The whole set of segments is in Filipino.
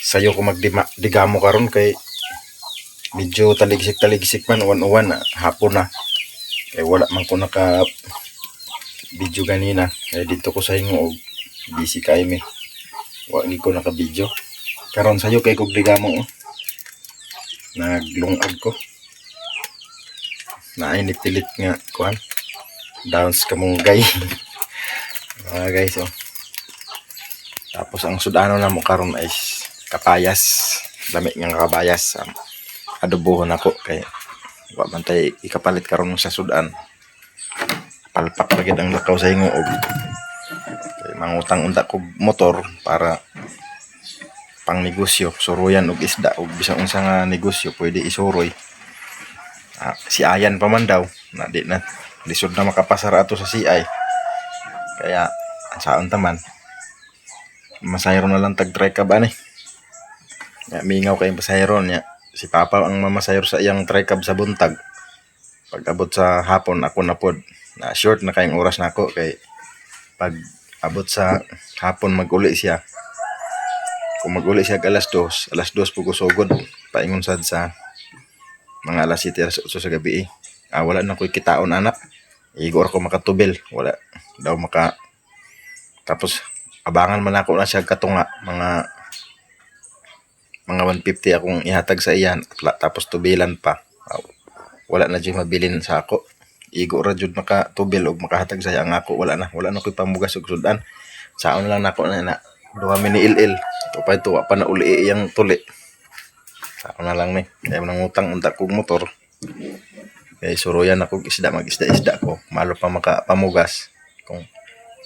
sayo ko magdigamo karon kay medyo taligsik man uwan hapon na. Kay wala man ko naka video ganina. Kay dito ko sa inyo og busy kay mi. Wa gi ko naka video. Karon sayo kay kog digamo naglungag ko. Nainit-tilit nga kuan. Downs kamunggay. Guys, oh. Tapos ang sudano na mo karon is kapayas. Dami nga kabayas. Adobohon ako kay wa man tay ikapalit karon sa sudan. Palpak lagi ang lakaw sa inyo og kay mangutang unta kog motor para pang negosyo, suruyan og isda og bisan unsa nga negosyo pwede isuroy. Si Ayan pa man daw na di na lisod na makapasar ato sa CI. Kaya saan taman masayro na lang tag tricab ani. Ya mingaw kay pasayro niya. Si Papa ang mamasayro sa iyang tricab sa buntag. Pag abot sa hapon ako na pod. Na short na kayong oras nako kay pag abot sa hapon maguli siya. Kung maguli siya alas 2 po ko sugod paingon sad sa mga alas 7 alas 8 sa gabi. Wala na ko'y kitaon anak. Igor ko makatubil, wala daw maka. Tapos abangan man ako na siya katunga mga 150 akong ihatag sa iyan tapos tubilan pa. Wala na jud mabilin sa ako. Igo ra jud makatubil og makahatag sa ang ako wala na ko'y pamugas og sudan. Saon lang nako na duha mini il tupay tuwa pa na uli iyang tuli. Saon na lang ni kay nangutang unta kog motor. Kay suruyan ako isda mag-isda ko malo pa makapamugas kung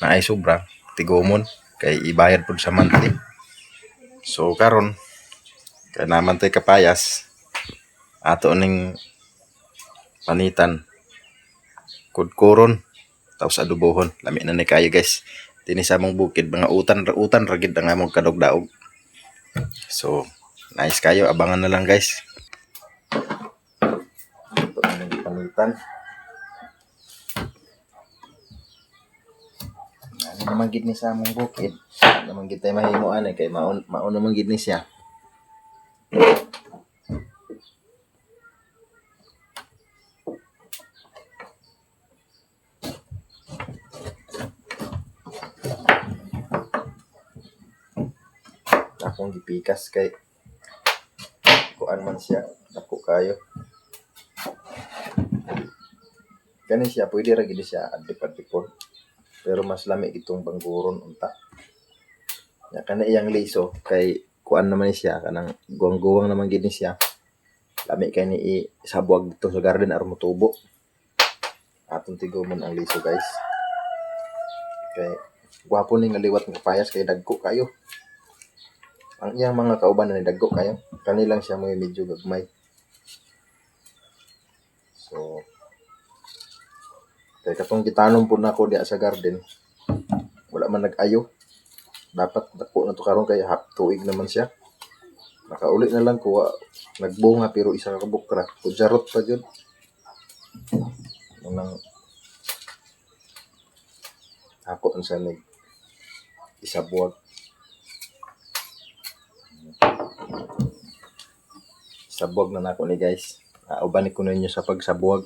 naay sobra tigomon kay ibayad pud sa monthly. So karon kay naman tay kapayas ato ning panitan kudkuron tapos adobohon lami na ni kayo guys. Dinhi sa among bukid mga utan ragid ang among kadog-daog. So nice kayo, abangan na lang guys. Ito ang panitan. Ano naman gid ni sa among bukid? Naman gid tay mahimuan kay maon naman gid ni siya. Akong gipikas kay kuan man siya dako kayo. Kani siya pwede ra gid siya adip-adipon. Pero mas lami itong bangguron unta. Ya kana iyang liso kay kuan naman siya kanang guwang-guwang naman gid ni siya. Lami kay ni isabuag dito sa garden aron motubo. Atong tigomon ang liso guys. Kay gwapo ni nga liwat ng kapayas kay dagko kayo. Ang iyang mga kauban na dagko kayo. Kanilang siya may medyo gagmay. So kay katong gitanom po na ako diya sa garden. Wala man nag-ayo. Dapat dako na to karon kay tuig naman siya. Nakauli na lang ko nagbunga pero isa ka bukra. Kujarot pa jud. Nang ako ang sanig isabuag. Sabuag na nako ni guys. Ubanik ko ninyo sa pagsabuag.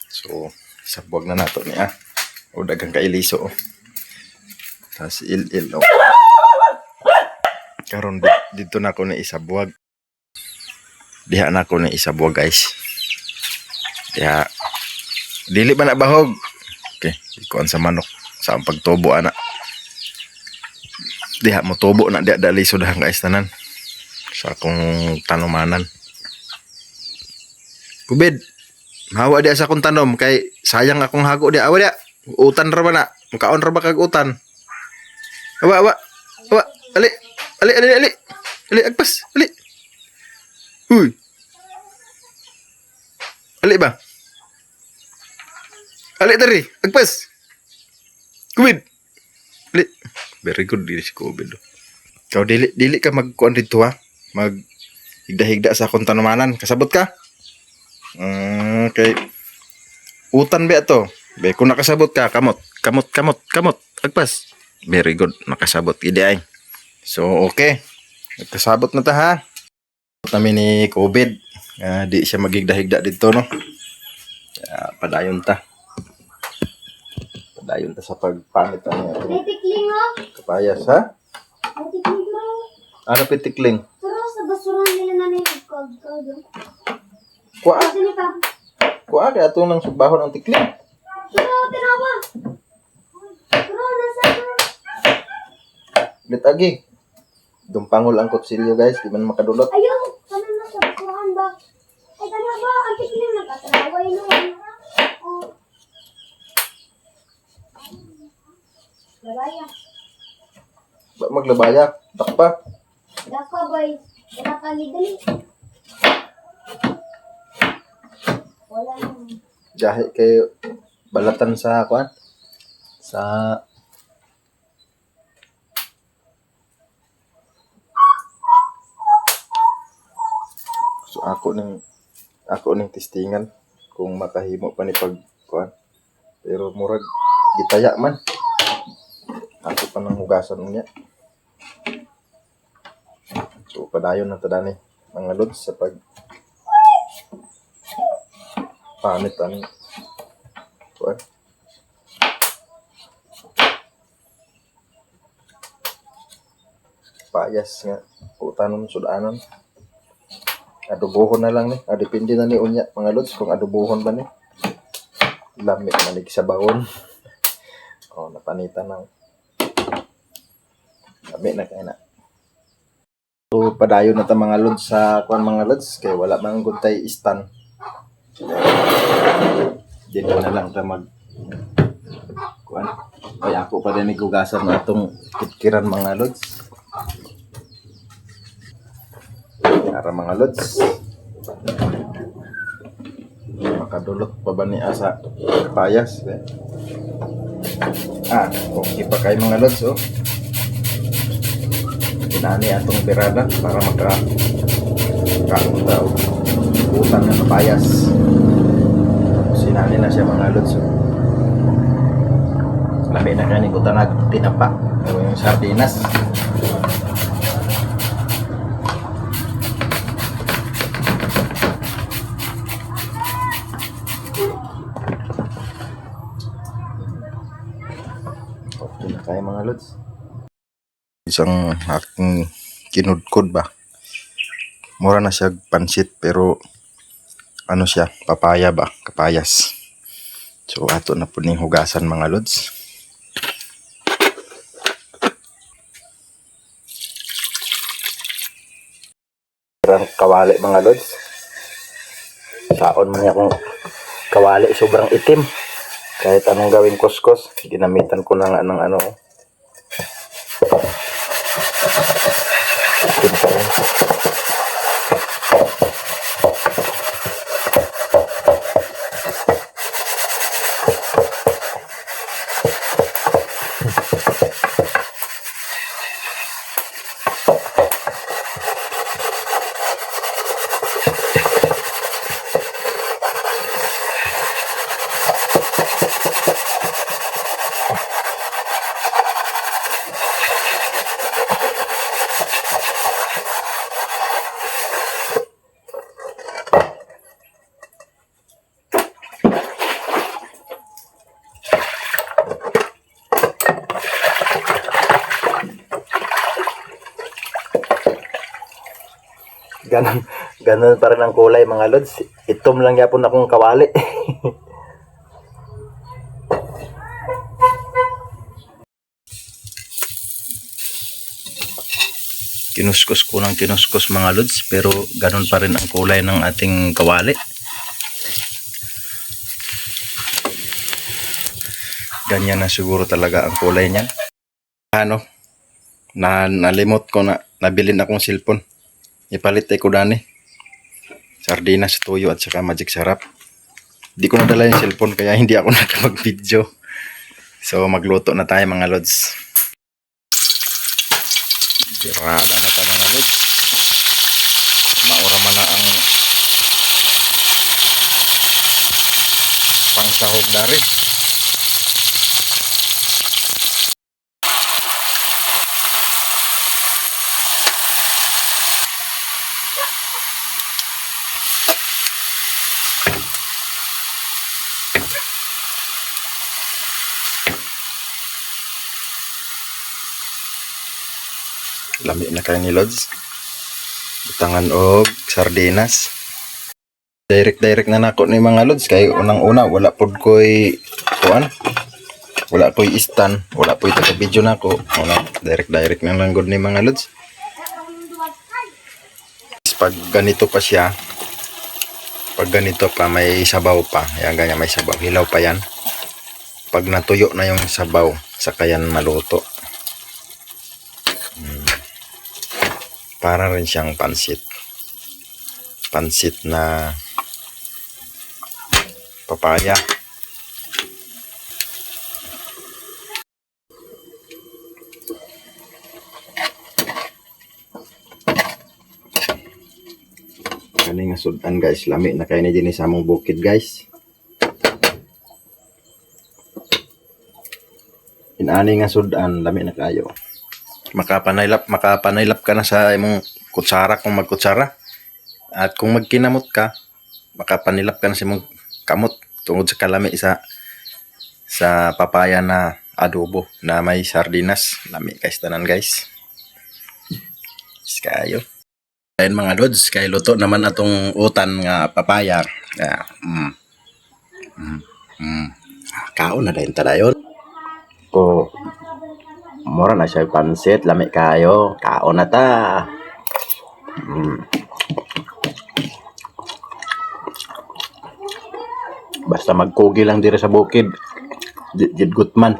So sabuag na nato niya. O dagang kailiso. Tas il oh. Karon dito na ako na isabuag. Diha na ako na isabuag guys. Diha. Dili ba na bahog? Okay, ikuan sa manok sa pagtubo ana. Diha mo tubo na diha daliso dahang guys tanan. Sa akong tanumanan. Kubid. Mahawa diha sa akong tanom kay sayang akong hago diha. Awa diha. Utan ra ba na? Mukaon ra ba kag utan? Awa. Ali. Agpas. Ali. Huy. Ali ba? Ali tari. Agpas. Kubid. Ali. Very good dili si Kubid. Kau dili ka magkuan dito ha. Mag higda-higda sa akong tanumanan. Kasabot ka? Okay. Utan ba to? Be kung nakasabot ka, kamot. Agpas. Very good, nakasabot ide ay. So okay. Nagkasabot na ta ha. Namin ni COVID. Di siya magigda-higda dito no. Padayon ta. Padayon ta sa pagpamit ano. May tikling oh. Kapayas ha? May tikling bro. Ano pitikling? Pero sa basurahan nila na nilagkog. Kuha. Sino pa? Kuha kaya itong nang subbahon ng tikling. Pero tinawa. Pero nasa Litagi. Dumpangol ang kutsilyo guys. Di man makadulot. ayaw. Sana nasa basurahan ba? Ay tana ba? Ang tikling nagkatraway noon. Oh. Labaya. Ba maglabaya? Takpa. Daka boy. Wala ka dali. Wala nang. Jahe kay balatan sa kuan. Sa So ako ning testingan kung makahimo pa ni pag kuan. Pero murag gitaya man. Ako pa nang hugasan niya. So padayon na tada ni mga lods sa pag pamit ang kuan. Payas nga utanon sudanon. Adobohon na lang ni. Depende na ni unya mga lods kung adobohon ba ni. Lamig manig sa baon. Napanitan ng lamig na kaya na. So padayon na ta mga lods sa kuan mga lods kay wala man guntay stand. Dito na lang ta mag kuan. Ay ako pa din igugasan na itong kitkiran mga lods. Para mga lods. Makadulot pa ba ni asa payas? Okay pa kayo mga lods oh. Inani atong birada para makaunta o utang na payas. Sinani na siya mga lods oh. Labi na kanin utang na tinapa o yung sardinas. Okay na kayo mga lods. Isang aking kinudkod ba. Mura na siya pansit pero ano siya, papaya ba, kapayas. So ato na po ning hugasan mga lods. Sobrang kawali mga lods. Saon mo niya kung kawali sobrang itim. Kahit anong gawing kuskus, ginamitan ko na nga ng ano. Itim pa rin. Ganon pa rin ang kulay mga lods. Itom lang yapon akong kawali. Kinuskus ko ng kinuskus mga lods pero ganon pa rin ang kulay ng ating kawali. Ganyan na siguro talaga ang kulay niyan. Nalimot ko na nabilin akong cellphone. Ipalit ko dani. Sardinas, tuyo at saka magic sarap. Di ko nadala yung cellphone kaya hindi ako nakapag-video. So magluto na tayo mga lods. Birada na tayo mga lods. Maura man na ang pangsahog na rin. Lami na kayo ni Lods. Butangan og sardinas. Direct na nako ni mga Lods. Kay unang-una, wala pod ko'y kuan. Wala ko'y stand. Wala po'y taga-video nako. Direct na lang good ni mga Lods. Pag ganito pa siya, pag ganito pa, may sabaw pa. Yan, ganyan, may sabaw. Hilaw pa yan. Pag natuyo na yung sabaw, saka yan maluto. Para rin siyang pansit. Pansit na papaya. Kani nga sudan guys, lami na kayo na din sa among bukid guys. Inani nga sudan, lami na kayo. Makapanaylap ka na sa imong kutsara kung magkutsara. At kung magkinamot ka, makapanilap ka na sa imong kamot tungod sa kalami sa papaya na adobo na may sardinas. Lami guys tanan guys. Kayo. Ayun mga Lods, kay luto naman atong utan nga papaya. Kaon na dayon tadayon. O mura na siya pansit, lami kayo. Kaon na ta. Basta magkugi lang dire sa bukid. Jid gutman.